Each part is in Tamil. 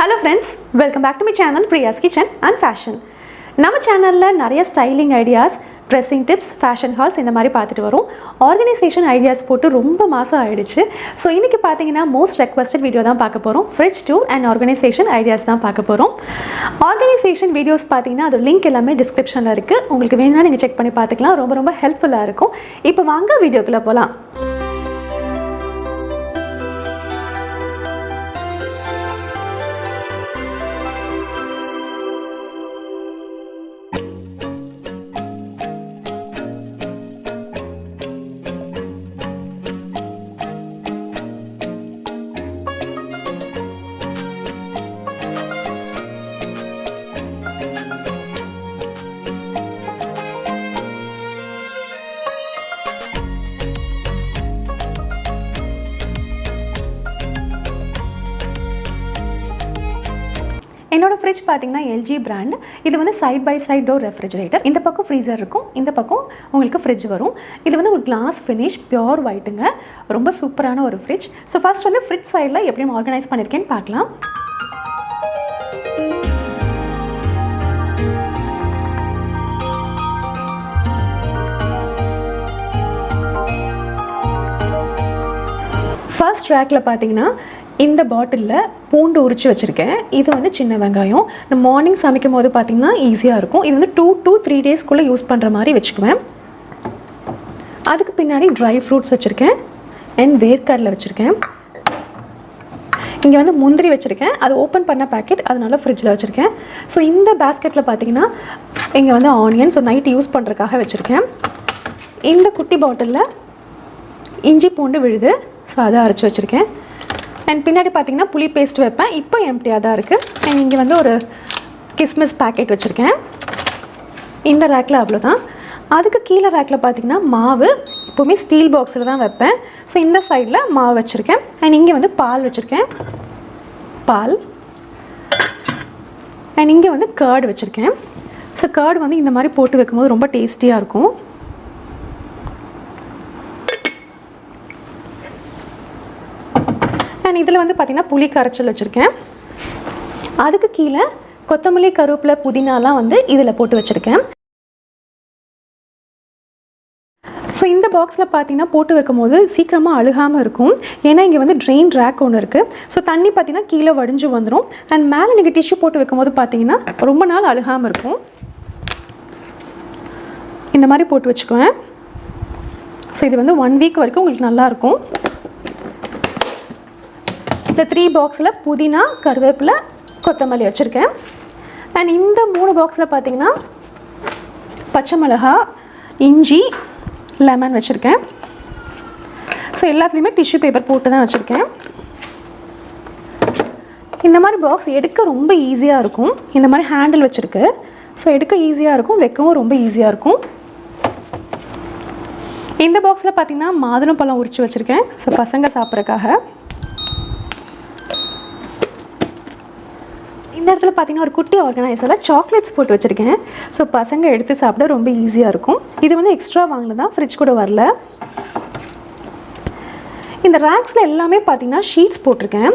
Hello friends, welcome back to my channel Priya's Kitchen and Fashion. நம்ம சேனல்ல நிறைய styling ideas, dressing tips, fashion hauls இந்த மாதிரி பார்த்துட்டு வரோம். ஆர்கனைசேஷன் ஐடியாஸ் போட்டு ரொம்ப மாதம் ஆயிடுச்சு. ஸோ இன்றைக்கி பார்த்தீங்கன்னா மோஸ்ட் ரெக்வஸ்டட் வீடியோ தான் பார்க்க போகிறோம். Fridge tour and organisation ideas தான் பார்க்க போகிறோம். ஆர்கனைசேஷன் வீடியோஸ் பார்த்தீங்கன்னா அது லிங்க் எல்லாமே டிஸ்கிரிப்ஷனில் இருக்குது. உங்களுக்கு வேணும்னா நீங்கள் செக் பண்ணி பார்த்துக்கலாம். ரொம்ப ரொம்ப ஹெல்ப்ஃபுல்லாக இருக்கும். இப்போ வாங்க வீடியோக்குள்ளே போகலாம். என்னோட ஃப்ரிட்ஜ் பார்த்தீங்கன்னா எல்ஜி பிராண்ட். இது வந்து side by side door refrigerator. இந்த பக்கம் ஃப்ரீசர் இருக்கும், இந்த பக்கம் உங்களுக்கு ஃப்ரிட்ஜ் வரும். இது வந்து உங்களுக்கு கிளாஸ் ஃபினிஷ் பியோர் ஒயிட்டுங்க. ரொம்ப சூப்பரான ஒரு ஃப்ரிட்ஜ். ஸோ ஃபர்ஸ்ட் வந்து ஃப்ரிட்ஜ் சைடில் எப்படி ஆர்கனைஸ் பண்ணியிருக்கேன்னு பார்க்கலாம். ஃபர்ஸ்ட் ரேக்கில் பார்த்தீங்கன்னா இந்த பாட்டிலில் பூண்டு உரிச்சு வச்சுருக்கேன். இது வந்து சின்ன வெங்காயம். நான் மார்னிங் சமைக்கும் போது பார்த்திங்கன்னா ஈஸியாக இருக்கும். இது வந்து 2 to 3 டேஸ்க்குள்ளே யூஸ் பண்ணுற மாதிரி வச்சுக்குவேன். அதுக்கு பின்னாடி ட்ரை ஃப்ரூட்ஸ் வச்சுருக்கேன் அண்ட் வேர்க்கடலை வச்சுருக்கேன். இங்கே வந்து முந்திரி வச்சுருக்கேன். அது ஓப்பன் பண்ண பேக்கெட், அதனால ஃப்ரிட்ஜில் வச்சுருக்கேன். ஸோ இந்த பேஸ்கெட்டில் பார்த்திங்கன்னா இங்கே வந்து ஆனியன், ஸோ நைட் யூஸ் பண்ணுறதுக்காக வச்சுருக்கேன். இந்த குட்டி பாட்டிலில் இஞ்சி பூண்டு விழுது, ஸோ அதை அரைச்சி வச்சுருக்கேன். அண்ட் பின்னாடி பார்த்தீங்கன்னா புளி பேஸ்ட் வைப்பேன். இப்போ எம்டியாக தான் இருக்குது. அண்ட் இங்கே வந்து ஒரு கிஸ்மிஸ் பேக்கெட் வச்சுருக்கேன். இந்த ரேக்கில் அவ்வளோதான். அதுக்கு கீழே ரேக்கில் பார்த்தீங்கன்னா மாவு எப்போவுமே ஸ்டீல் பாக்ஸில் தான் வைப்பேன். ஸோ இந்த சைடில் மாவு வச்சுருக்கேன். அண்ட் இங்கே வந்து பால் வச்சுருக்கேன், பால். அண்ட் இங்கே வந்து கர்டு வச்சுருக்கேன். ஸோ கர்டு வந்து இந்த மாதிரி போட்டு வைக்கும்போது ரொம்ப டேஸ்டியாக இருக்கும். அண்ட் இதில் வந்து பார்த்திங்கன்னா புளி கரைச்சல் வச்சுருக்கேன். அதுக்கு கீழே கொத்தமல்லி, கருவேப்பிலை, புதினாலாம் வந்து இதில் போட்டு வச்சுருக்கேன். ஸோ இந்த பாக்ஸில் பார்த்திங்கன்னா போட்டு வைக்கும் போது சீக்கிரமாக அழுகாமல் இருக்கும். ஏன்னா இங்கே வந்து ட்ரெயின் ரேக் ஒன்று இருக்குது. ஸோ தண்ணி பார்த்திங்கன்னா கீழே வடிஞ்சு வந்துடும். அண்ட் மேலே நீங்கள் டிஷ்யூ போட்டு வைக்கும் போது பார்த்திங்கன்னா ரொம்ப நாள் அழுகாமல் இருக்கும். இந்த மாதிரி போட்டு வச்சுக்குவேன். ஸோ இது வந்து 1 வீக் வரைக்கும் உங்களுக்கு நல்லாயிருக்கும். இந்த 3 பாக்ஸில் புதினா, கருவேப்பிலை, கொத்தமல்லி வச்சுருக்கேன். அண்ட் இந்த 3 பாக்ஸில் பார்த்திங்கன்னா பச்சை மிளகா, இஞ்சி, லெமன் வச்சுருக்கேன். ஸோ எல்லாத்துலேயுமே டிஷ்யூ பேப்பர் போட்டு தான் வச்சுருக்கேன். இந்த மாதிரி பாக்ஸ் எடுக்க ரொம்ப ஈஸியாக இருக்கும். இந்த மாதிரி ஹேண்டில் வச்சுருக்கு. ஸோ எடுக்க ஈஸியாக இருக்கும், வைக்கவும் ரொம்ப ஈஸியாக இருக்கும். இந்த பாக்ஸில் பார்த்திங்கன்னா மாதுளம்பழம் உரித்து வச்சுருக்கேன். ஸோ பசங்க சாப்பிட்றதுக்காக. இந்த இடத்துல பார்த்திங்கன்னா ஒரு குட்டி ஆர்கனைசரில் சாக்லேட்ஸ் போட்டு வச்சுருக்கேன். ஸோ பசங்க எடுத்து சாப்பிட ரொம்ப ஈஸியாக இருக்கும். இது வந்து எக்ஸ்ட்ரா வாங்கினது தான், ஃப்ரிட்ஜ் கூட வரல. இந்த ரேக்ஸில் எல்லாமே பார்த்திங்கன்னா ஷீட்ஸ் போட்டிருக்கேன்.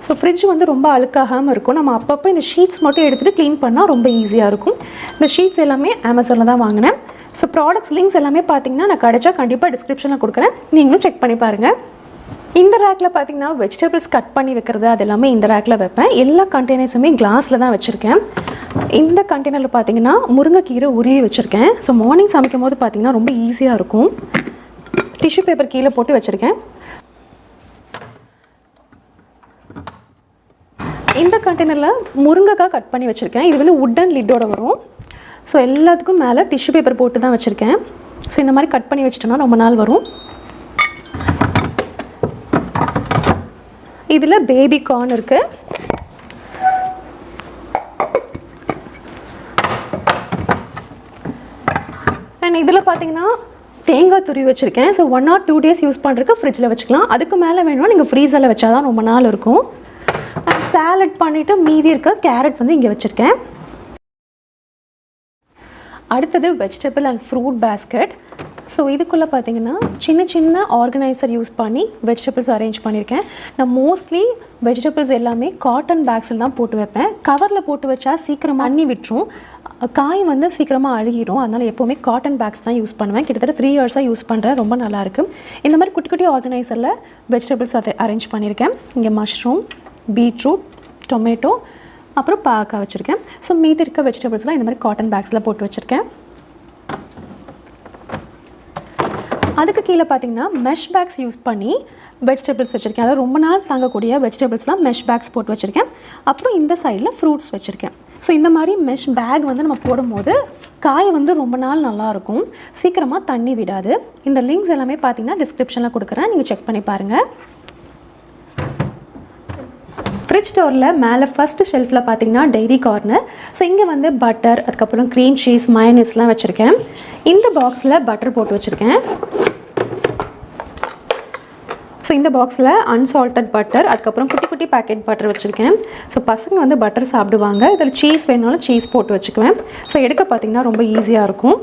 ஸோ ஃப்ரிட்ஜ் வந்து ரொம்ப அழுக்காகாமல் இருக்கும். நம்ம அப்பப்போ இந்த ஷீட்ஸ் மட்டும் எடுத்துகிட்டு க்ளீன் பண்ணால் ரொம்ப ஈஸியாக இருக்கும். இந்த ஷீட்ஸ் எல்லாமே அமேசானில் தான் வாங்கினேன். ஸோ ப்ராடக்ட்ஸ் லிங்க்ஸ் எல்லாமே பார்த்திங்கன்னா நான் கிடைச்சா கண்டிப்பாக டிஸ்கிரிப்ஷனில் கொடுக்குறேன். நீங்களும் செக் பண்ணி பாருங்கள். இந்த ரேக்கில் பார்த்திங்கன்னா வெஜிடபிள்ஸ் கட் பண்ணி வைக்கிறது அது எல்லாமே இந்த ரேக்கில் வைப்பேன். எல்லா கண்டெய்னர்ஸுமே கிளாஸில் தான் வச்சுருக்கேன். இந்த கண்டெய்னரில் பார்த்திங்கன்னா முருங்கைக்கீரை உருவி வச்சுருக்கேன். ஸோ மார்னிங் சமைக்கும் போது பார்த்திங்கன்னா ரொம்ப ஈஸியாக இருக்கும். டிஷ்யூ பேப்பர் கீழே போட்டு வச்சுருக்கேன். இந்த கண்டெய்னரில் முருங்கைக்காய் கட் பண்ணி வச்சுருக்கேன். இது வந்து வுட்டன் லிட்டோட வரும். ஸோ எல்லாத்துக்கும் மேலே டிஷ்யூ பேப்பர் போட்டு தான் வச்சுருக்கேன். ஸோ இந்த மாதிரி கட் பண்ணி வச்சிட்டோன்னா ரொம்ப நாள் வரும். இதில் பேபி கார்ன் இருக்குது. அண்ட் இதில் பார்த்தீங்கன்னா தேங்காய் துருவி வச்சுருக்கேன். ஸோ 1 or 2 டேஸ் யூஸ் பண்ணுறதுக்கு ஃப்ரிட்ஜில் வச்சுக்கலாம். அதுக்கு மேலே வேணும்னா நீங்கள் ஃப்ரீசரில் வச்சா தான் ரொம்ப நாள் இருக்கும். அண்ட் சாலட் பண்ணிவிட்டு மீதி இருக்க கேரட் வந்து இங்கே வச்சுருக்கேன். அடுத்தது vegetable and fruit basket. So இதுக்குள்ளே பார்த்தீங்கன்னா சின்ன சின்ன ஆர்கனைசர் யூஸ் பண்ணி வெஜிடபிள்ஸ் அரேஞ்ச் பண்ணியிருக்கேன். நான் மோஸ்ட்லி வெஜிடபிள்ஸ் எல்லாமே காட்டன் பேக்ஸில் தான் போட்டு வைப்பேன். கவரில் போட்டு வச்சா சீக்கிரமாக தண்ணி விட்டுரும், காய் வந்து சீக்கிரமாக அழுகிடும். அதனால் எப்போவுமே காட்டன் பேக்ஸ் தான் யூஸ் பண்ணுவேன். கிட்டத்தட்ட 3 இயர்ஸாக யூஸ் பண்ணுறேன். ரொம்ப நல்லாயிருக்கு. இந்த மாதிரி குட்டி குட்டி ஆர்கனைசரில் வெஜிடபிள்ஸ் அதை அரேஞ்ச் பண்ணியிருக்கேன். இங்கே மஷ்ரூம், பீட்ரூட், டொமேட்டோ, அப்புறம் பாவக்காய் வச்சுருக்கேன். ஸோ மீதி இருக்க வெஜிடபிள்ஸ்லாம் இந்த மாதிரி காட்டன் பேக்ஸில் போட்டு வச்சுருக்கேன். அதுக்கு கீழே பார்த்தீங்கன்னா மெஷ் பேக்ஸ் யூஸ் பண்ணி வெஜிடபிள்ஸ் வச்சுருக்கேன். அதாவது ரொம்ப நாள் தாங்கக்கூடிய வெஜிடபிள்ஸ்லாம் மெஷ் பேக்ஸ் போட்டு வச்சுருக்கேன். அப்புறம் இந்த சைடில் ஃப்ரூட்ஸ் வச்சுருக்கேன். ஸோ இந்த மாதிரி மெஷ் பேக் வந்து நம்ம போடும்போது காய் வந்து ரொம்ப நாள் நல்லாயிருக்கும், சீக்கிரமாக தண்ணி விடாது. இந்த லிங்க்ஸ் எல்லாமே பார்த்தீங்கன்னா டிஸ்கிரிப்ஷனில் கொடுக்குறேன், நீங்கள் செக் பண்ணி பாருங்கள். ஃப்ரிட்ஜ் டோரில் மேலே ஃபஸ்ட்டு ஷெல்ஃபில் பார்த்தீங்கன்னா டைரி கார்னர். ஸோ இங்கே வந்து பட்டர், அதுக்கப்புறம் க்ரீம் சீஸ், மயனீஸ்லாம் வச்சுருக்கேன். இந்த பாக்ஸில் பட்டர் போட்டு வச்சுருக்கேன். ஸோ இந்த பாக்ஸில் அன்சால்ட்டட் பட்டர், அதுக்கப்புறம் குட்டி குட்டி பேக்கெட் பட்டர் வச்சுருக்கேன். ஸோ பசங்க வந்து பட்டர் சாப்பிடுவாங்க. இதில் சீஸ் வேணுனாலும் சீஸ் போட்டு வச்சுக்குவேன். ஸோ எடுக்க பார்த்திங்கன்னா ரொம்ப ஈஸியாக இருக்கும்.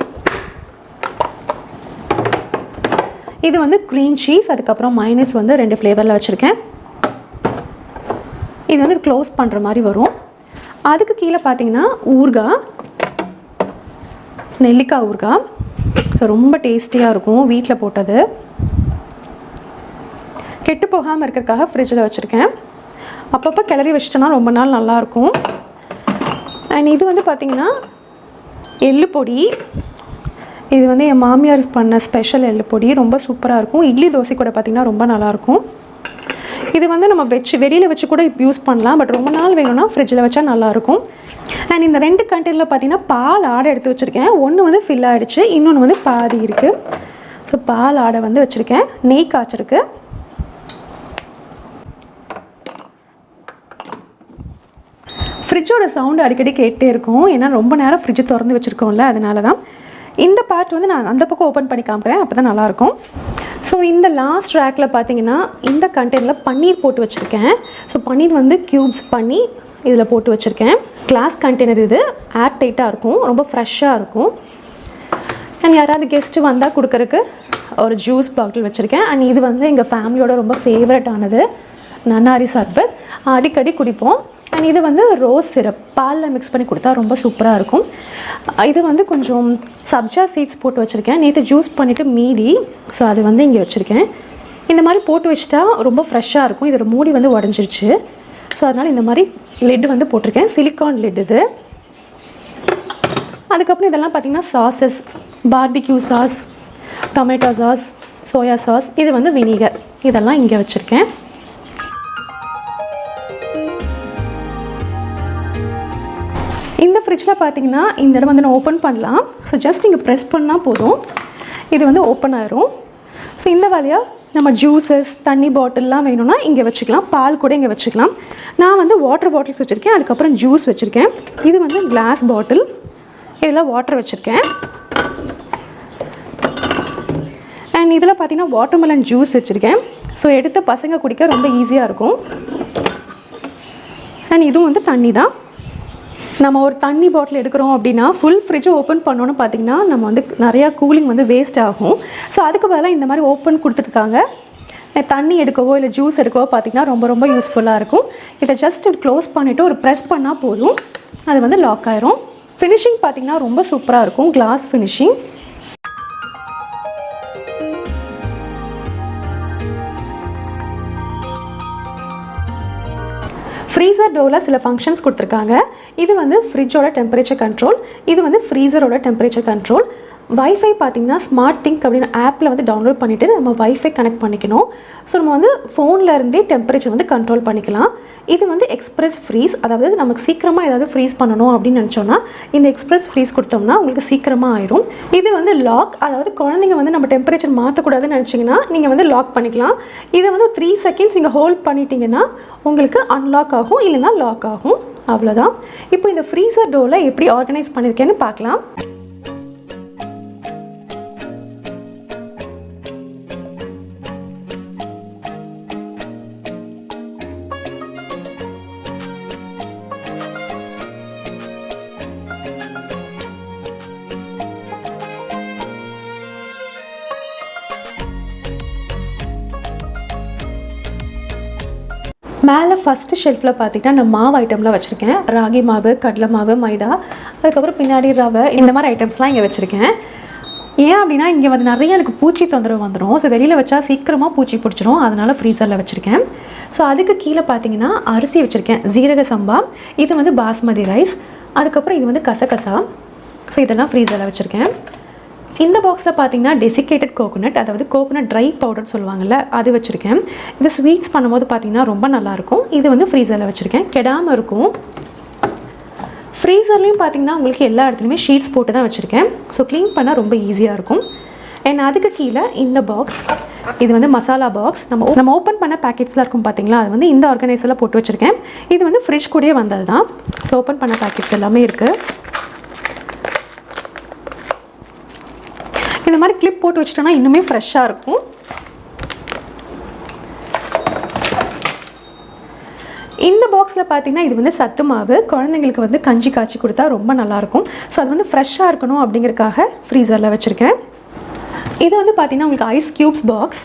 இது வந்து க்ரீம் சீஸ், அதுக்கப்புறம் மயனீஸ் வந்து 2 ஃப்ளேவரில் வச்சுருக்கேன். இது வந்து க்ளோஸ் பண்ணுற மாதிரி வரும். அதுக்கு கீழே பார்த்தீங்கன்னா ஊறுகாய், நெல்லிக்காய் ஊறுகாய். ஸோ ரொம்ப டேஸ்டியாக இருக்கும், வீட்டில் போட்டது. கெட்டு போகாமல் இருக்கிறதுக்காக ஃப்ரிட்ஜில் வச்சுருக்கேன். அப்பப்போ கிளறி வச்சிட்டோன்னா ரொம்ப நாள் நல்லாயிருக்கும். அண்ட் இது வந்து பார்த்திங்கன்னா எள்ளு பொடி. இது வந்து என் மாமியார் பண்ண ஸ்பெஷல் எள்ளு பொடி, ரொம்ப சூப்பராக இருக்கும். இட்லி தோசை கூட பார்த்திங்கன்னா ரொம்ப நல்லாயிருக்கும். இது வந்து நம்ம வெளியில் வச்சு கூட யூஸ் பண்ணலாம், பட் ரொம்ப நாள் வேணும்னா ஃப்ரிட்ஜில் வச்சா நல்லாயிருக்கும். அண்ட் இந்த 2 கண்டெய்னரில் பார்த்தீங்கன்னா பால் ஆடை எடுத்து வச்சுருக்கேன். ஒன்று வந்து ஃபில் ஆகிடுச்சு, இன்னொன்று வந்து பாதி இருக்குது. ஸோ பால் ஆடை வந்து வச்சுருக்கேன். நெய் காய்ச்சிருக்கு. ஃப்ரிட்ஜோட சவுண்டு அடிக்கடி கேட்டே இருக்கும், ஏன்னா ரொம்ப நேரம் ஃப்ரிட்ஜை திறந்து வச்சுருக்கோம்ல, அதனால தான். இந்த பார்ட் வந்து நான் அந்த பக்கம் ஓப்பன் பண்ணி காமிக்கிறேன், அப்போ தான் நல்லாயிருக்கும். ஸோ இந்த லாஸ்ட் ரேக்கில் பார்த்தீங்கன்னா இந்த கண்டெய்னரில் பன்னீர் போட்டு வச்சுருக்கேன். ஸோ பன்னீர் வந்து க்யூப்ஸ் பண்ணி இதில் போட்டு வச்சுருக்கேன். கிளாஸ் கண்டெய்னர், இது ஏர் டைட்டாக இருக்கும், ரொம்ப ஃப்ரெஷ்ஷாக இருக்கும். அண்ட் யாராவது கெஸ்ட்டு வந்தால் கொடுக்கறதுக்கு ஒரு ஜூஸ் பாட்டில் வச்சுருக்கேன். அண்ட் இது வந்து எங்கள் ஃபேமிலியோட ரொம்ப ஃபேவரட்டானது, நன்னாரி சர்பத். அடிக்கடி குடிப்போம். அண்ட் இது வந்து ரோஸ் சிரப் பாலில் மிக்ஸ் பண்ணி கொடுத்தா ரொம்ப சூப்பராக இருக்கும். இது வந்து கொஞ்சம் சப்ஜா சீட்ஸ் போட்டு வச்சுருக்கேன். நேற்று ஜூஸ் பண்ணிவிட்டு மீதி, ஸோ அது வந்து இங்கே வச்சுருக்கேன். இந்த மாதிரி போட்டு வச்சுட்டா ரொம்ப ஃப்ரெஷ்ஷாக இருக்கும். இதோட மூடி வந்து உடஞ்சிருச்சு, ஸோ அதனால் இந்த மாதிரி லெட் வந்து போட்டிருக்கேன், சிலிக்கான் லெட் இது. அதுக்கப்புறம் இதெல்லாம் பார்த்திங்கன்னா sauces, barbecue sauce, tomato sauce, soya sauce, இது வந்து வினிகர், இதெல்லாம் இங்கே வச்சுருக்கேன். இந்த ஃப்ரிட்ஜில் பார்த்தீங்கன்னா இந்த இடம் வந்து நான் ஓப்பன் பண்ணலாம். ஸோ ஜஸ்ட் இங்கே ப்ரெஸ் பண்ணால் போதும், இது வந்து ஓப்பன் ஆயிரும். ஸோ இந்த வழியாக நம்ம ஜூஸஸ், தண்ணி பாட்டில்லாம் வேணும்னா இங்கே வச்சுக்கலாம், பால் கூட இங்கே வச்சுக்கலாம். நான் வந்து வாட்டர் பாட்டில்ஸ் வச்சுருக்கேன், அதுக்கப்புறம் ஜூஸ் வச்சுருக்கேன். இது வந்து கிளாஸ் பாட்டில், இதில் வாட்டர் வச்சுருக்கேன். அண்ட் இதில் பார்த்தீங்கன்னா வாட்டர்மெலன் ஜூஸ் வச்சுருக்கேன். ஸோ எடுத்து பசங்க குடிக்க ரொம்ப ஈஸியாக இருக்கும். அண்ட் இதுவும் வந்து தண்ணி தான். நம்ம ஒரு தண்ணி பாட்டில் எடுக்கிறோம் அப்படின்னா ஃபுல் ஃப்ரிட்ஜை ஓப்பன் பண்ணோன்னு பார்த்திங்கன்னா நம்ம வந்து நிறையா கூலிங் வந்து வேஸ்ட் ஆகும். ஸோ அதுக்கு பதிலாக இந்த மாதிரி ஓப்பன் கொடுத்துருக்காங்க. தண்ணி எடுக்கவோ இல்லை ஜூஸ் எடுக்கவோ பார்த்திங்கன்னா ரொம்ப ரொம்ப யூஸ்ஃபுல்லாக இருக்கும். இதை ஜஸ்ட் க்ளோஸ் பண்ணிவிட்டு ஒரு ப்ரெஸ் பண்ணால் போதும், அது வந்து லாக் ஆயிரும். ஃபினிஷிங் பார்த்திங்கன்னா ரொம்ப சூப்பராக இருக்கும், கிளாஸ் ஃபினிஷிங். ஃப்ரீசர் டோரில் சில ஃபங்க்ஷன்ஸ் கொடுத்துருக்காங்க. இது வந்து ஃப்ரிட்ஜோட டெம்பரேச்சர் கண்ட்ரோல், இது வந்து ஃப்ரீசரோட டெம்பரேச்சர் கண்ட்ரோல். வைஃபை பார்த்திங்கன்னா ஸ்மார்ட் திங்க் அப்படின்னு ஆப்பில் வந்து டவுன்லோட் பண்ணிவிட்டு நம்ம வைஃபை கனெக்ட் பண்ணிக்கணும். ஸோ நம்ம வந்து ஃபோனில் இருந்தே டெம்பரேச்சர் வந்து கண்ட்ரோல் பண்ணிக்கலாம். இது வந்து எக்ஸ்பிரஸ் ஃப்ரீஸ், அதாவது நமக்கு சீக்கிரமாக ஏதாவது ஃப்ரீஸ் பண்ணணும் அப்படின்னு நினச்சோன்னா இந்த எக்ஸ்பிரஸ் ஃப்ரீஸ் கொடுத்தோம்னா உங்களுக்கு சீக்கிரமாக ஆயிரும். இது வந்து லாக், அதாவது குழந்தைங்க வந்து நம்ம டெம்பரேச்சர் மாற்றக்கூடாதுன்னு நினச்சிங்கன்னா நீங்கள் வந்து லாக் பண்ணிக்கலாம். இதை வந்து 3 செகண்ட்ஸ் நீங்கள் ஹோல்ட் பண்ணிட்டீங்கன்னா உங்களுக்கு அன்லாக் ஆகும், இல்லைனா லாக் ஆகும், அவ்வளோதான். இப்போ இந்த ஃப்ரீசர் டோரில் எப்படி ஆர்கனைஸ் பண்ணியிருக்கேன்னு பார்க்கலாம். மேலே ஃபஸ்ட்டு ஷெல்ஃபில் பார்த்திங்கன்னா நான் மாவு ஐட்டம்லாம் வச்சுருக்கேன். ராகி மாவு, கடலை மாவு, மைதா, அதுக்கப்புறம் பின்னாடி ரவை, இந்த மாதிரி ஐட்டம்ஸ்லாம் இங்கே வச்சுருக்கேன். ஏன் அப்படின்னா இங்கே வந்து நிறைய எனக்கு பூச்சி தொந்தரவு வந்துடும். ஸோ வெளியில் வச்சா சீக்கிரமாக பூச்சி பிடிச்சிரும், அதனால் ஃப்ரீசரில் வச்சுருக்கேன். ஸோ அதுக்கு கீழே பார்த்தீங்கன்னா அரிசி வச்சுருக்கேன். ஜீரக சம்பா, இது வந்து பாஸ்மதி ரைஸ், அதுக்கப்புறம் இது வந்து கசகசா. ஸோ இதெல்லாம் ஃப்ரீசரில் வச்சுருக்கேன். இந்த பாக்ஸில் பார்த்தீங்கன்னா டெசிகேட்டட் கோகோனட், அதாவது கோகோனட் ட்ரை பவுடர் சொல்லுவாங்கள்ல, அது வச்சுருக்கேன். இது ஸ்வீட்ஸ் பண்ணும்போது பார்த்தீங்கன்னா ரொம்ப நல்லாயிருக்கும். இது வந்து ஃப்ரீசரில் வச்சுருக்கேன், கெடாமல் இருக்கும். ஃப்ரீசர்லேயும் பார்த்தீங்கன்னா உங்களுக்கு எல்லா இடத்துலையுமே ஷீட்ஸ் போட்டு தான் வச்சுருக்கேன். ஸோ க்ளீன் பண்ணால் ரொம்ப ஈஸியாக இருக்கும். அண்ட் அதுக்கு கீழே இந்த பாக்ஸ், இது வந்து மசாலா பாக்ஸ். நம்ம ஓப்பன் பண்ண பேக்கெட்ஸ்லாம் இருக்கும் பார்த்தீங்களா, அது வந்து இந்த ஆர்கனைசரில் போட்டு வச்சுருக்கேன். இது வந்து ஃப்ரிட்ஜ் கூடயே வந்தது தான். ஸோ ஓப்பன் பண்ண பேக்கெட்ஸ் எல்லாமே இருக்குது. இந்த மாதிரி கிளிப் போட்டு வச்சுட்டோன்னா இன்னுமே ஃப்ரெஷ்ஷாக இருக்கும். இந்த பாக்ஸில் பார்த்தீங்கன்னா இது வந்து சத்து மாவு, குழந்தைங்களுக்கு வந்து கஞ்சி காய்ச்சி கொடுத்தா ரொம்ப நல்லாயிருக்கும். ஸோ அது வந்து ஃப்ரெஷ்ஷாக இருக்கணும் அப்படிங்கிறதுக்காக ஃப்ரீசரில் வச்சுருக்கேன். இது வந்து பார்த்திங்கன்னா உங்களுக்கு ஐஸ் க்யூப்ஸ் பாக்ஸ்,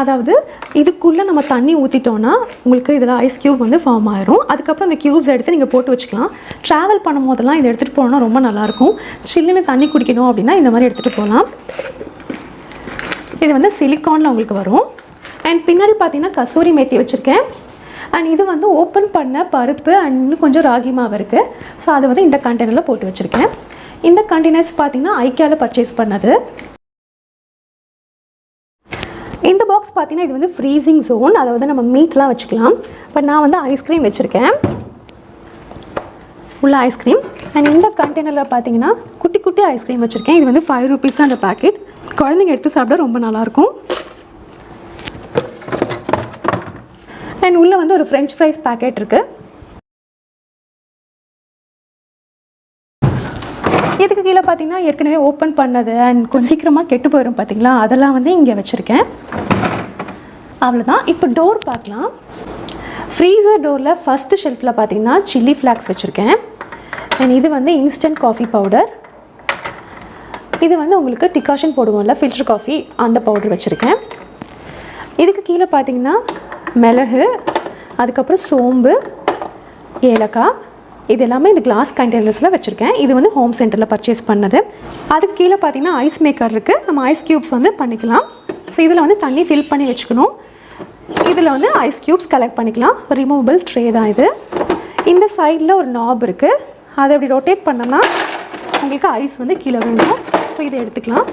அதாவது இதுக்குள்ளே நம்ம தண்ணி ஊற்றிட்டோன்னா உங்களுக்கு இதில் ஐஸ் க்யூப் வந்து ஃபார்ம் ஆயிரும். அதுக்கப்புறம் இந்த க்யூப்ஸ் எடுத்து நீங்கள் போட்டு வச்சுக்கலாம். ட்ராவல் பண்ணும் போதெல்லாம் இதை எடுத்துகிட்டு போனோன்னா ரொம்ப நல்லாயிருக்கும். சில்லுன்னு தண்ணி குடிக்கணும் அப்படின்னா இந்த மாதிரி எடுத்துகிட்டு போகலாம். இது வந்து சிலிக்கானில் உங்களுக்கு வரும். அண்ட் பின்னாடி பார்த்தீங்கன்னா கசூரி மேத்தி வச்சுருக்கேன். அண்ட் இது வந்து ஓப்பன் பண்ண பருப்பு அண்ட் இன்னும் கொஞ்சம் ராகி மாவு இருக்குது. ஸோ அதை வந்து இந்த கண்டெய்னரில் போட்டு வச்சுருக்கேன். இந்த கண்டெய்னர்ஸ் பார்த்தீங்கன்னா ஐக்கியாவில் பர்ச்சேஸ் பண்ணது. இந்த பாக்ஸ் பார்த்தீங்கன்னா இது வந்து ஃப்ரீசிங் ஜோன், அதாவது நம்ம மீட்லாம் வச்சுக்கலாம். பட் நான் வந்து ஐஸ்கிரீம் வச்சுருக்கேன், உள்ள ஐஸ்கிரீம். அண்ட் இந்த கண்டெய்னரில் பார்த்தீங்கன்னா குட்டி குட்டி ஐஸ்கிரீம் வச்சுருக்கேன். இது வந்து 5 rupees தான் அந்த பேக்கெட். குழந்தைங்க எடுத்து சாப்பிட ரொம்ப நல்லாயிருக்கும். அண்ட் உள்ளே வந்து ஒரு ஃப்ரெஞ்ச் ஃப்ரைஸ் பேக்கெட் இருக்குது. இதுக்கு கீழே பார்த்தீங்கன்னா ஏற்கனவே ஓப்பன் பண்ணது அண்ட் கொஞ்சம் சீக்கிரமாக கெட்டு போயிடும் பார்த்தீங்களா, அதெல்லாம் வந்து இங்கே வச்சுருக்கேன். அவ்வளோதான். இப்போ டோர் பார்க்கலாம். ஃப்ரீசர் டோரில் ஃபஸ்ட்டு ஷெல்ஃபில் பார்த்தீங்கன்னா சில்லி ஃப்ளாக்ஸ் வச்சுருக்கேன். அண்ட் இது வந்து இன்ஸ்டன்ட் காஃபி பவுடர். இது வந்து உங்களுக்கு டிகாஷன் போடுவோம்ல, ஃபில்டர் காஃபி, அந்த பவுடர் வச்சுருக்கேன். இதுக்கு கீழே பார்த்தீங்கன்னா மிளகு, அதுக்கப்புறம் சோம்பு, ஏலக்காய், இது எல்லாமே இந்த கிளாஸ் கண்டெய்னர்ஸில் வச்சுருக்கேன். இது வந்து ஹோம் சென்டரில் பர்ச்சேஸ் பண்ணது. அதுக்கு கீழே பார்த்தீங்கன்னா ஐஸ் மேக்கர் இருக்குது. நம்ம ஐஸ் க்யூப்ஸ் வந்து பண்ணிக்கலாம். ஸோ இதில் வந்து தண்ணி ஃபில் பண்ணி வச்சுக்கணும். இதில் வந்து ஐஸ் க்யூப்ஸ் கலெக்ட் பண்ணிக்கலாம். ரிமூவபிள் ட்ரே தான் இது. இந்த சைடில் ஒரு நாப் இருக்குது. அதை அப்படி ரொட்டேட் பண்ணோன்னா உங்களுக்கு ஐஸ் வந்து கீழே விழுகும். ஸோ இதை எடுத்துக்கலாம்.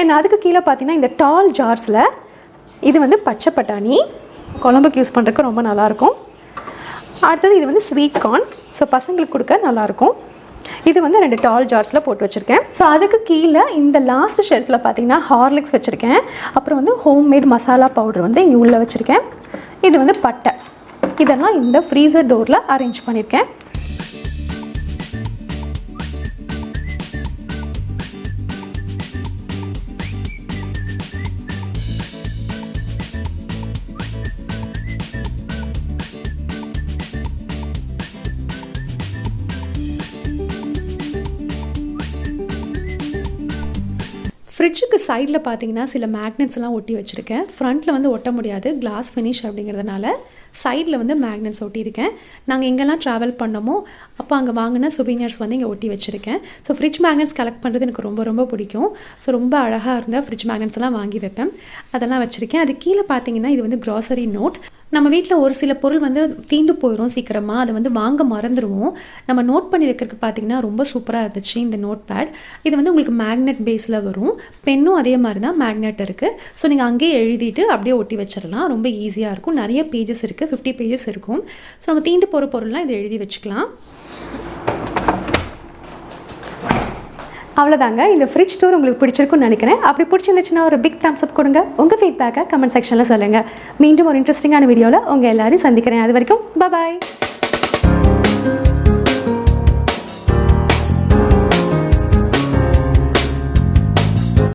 அண்ட் அதுக்கு கீழே பார்த்தீங்கன்னா இந்த டால் ஜார்ஸில் இது வந்து பச்சை பட்டாணி, குழம்புக்கு யூஸ் பண்ணுறதுக்கு ரொம்ப நல்லாயிருக்கும். அடுத்தது இது வந்து ஸ்வீட் கார்ன், ஸோ பசங்களுக்கு கொடுக்க நல்லாயிருக்கும். இது வந்து 2 டால் ஜார்ஸில் போட்டு வச்சுருக்கேன். ஸோ அதுக்கு கீழே இந்த லாஸ்ட் ஷெல்ஃபில் பார்த்தீங்கன்னா ஹார்லிக்ஸ் வச்சுருக்கேன். அப்புறம் வந்து ஹோம்மேட் மசாலா பவுடர் வந்து இங்கே உள்ளே வச்சுருக்கேன். இது வந்து பட்டை, இதெல்லாம் இந்த ஃப்ரீசர் டோரில் அரேஞ்ச் பண்ணியிருக்கேன். ஃப்ரிட்ஜுக்கு சைடில் பார்த்தீங்கன்னா சில மேக்னெட்ஸ் எல்லாம் ஒட்டி வச்சுருக்கேன். ஃப்ரண்ட்டில் வந்து ஒட்ட முடியாது, கிளாஸ் ஃபினிஷ் அப்படிங்கிறதுனால சைடில் வந்து மேக்னெட்ஸ் ஒட்டியிருக்கேன். நாங்கள் எங்கெல்லாம் ட்ராவல் பண்ணோமோ அப்போ அங்கே வாங்கின சுவீனியர்ஸ் வந்து இங்கே ஒட்டி வச்சுருக்கேன். ஸோ ஃப்ரிட்ஜ் மேக்னெட்ஸ் கலெக்ட் பண்ணுறது எனக்கு ரொம்ப ரொம்ப பிடிக்கும். ஸோ ரொம்ப அழகாக இருந்த ஃப்ரிட்ஜ் மேக்னெட்ஸ் எல்லாம் வாங்கி வைப்பேன், அதெல்லாம் வச்சுருக்கேன். அது கீழே பார்த்தீங்கன்னா இது வந்து க்ராசரி நோட். நம்ம வீட்டில் ஒரு சில பொருள் வந்து தீந்து போயிடும் சீக்கிரமாக, அதை வந்து வாங்க மறந்துடுவோம். நம்ம நோட் பண்ணி வைக்கிறதுக்கு பார்த்தீங்கன்னா ரொம்ப சூப்பராக இருந்துச்சு இந்த நோட் பேட். இது வந்து உங்களுக்கு மேக்னெட் பேஸில் வரும். பென்னும் அதே மாதிரி தான் மேக்னெட் இருக்குது. ஸோ நீங்கள் அங்கேயே எழுதிட்டு அப்படியே ஒட்டி வச்சிடலாம். ரொம்ப ஈஸியாக இருக்கும். நிறைய பேஜஸ் இருக்குது, 50 pages இருக்கும். ஸோ நம்ம தீந்து போகிற பொருள்லாம் இதை எழுதி வச்சுக்கலாம். அவ்வளோதாங்க. இந்த ஃப்ரிட்ஜ் டூர் உங்களுக்கு பிடிச்சிருக்குன்னு நினைக்கிறேன். அப்படி பிடிச்சிருந்துச்சுன்னா ஒரு பிக் தம்ஸ் அப் கொடுங்க. உங்கள் ஃபீட்பேக்கை கமெண்ட் செக்ஷனில் சொல்லுங்கள். மீண்டும் ஒரு இன்ட்ரெஸ்டிங்கான வீடியோவில் உங்கள் எல்லாரையும் சந்திக்கிறேன். அது வரைக்கும் பாய்.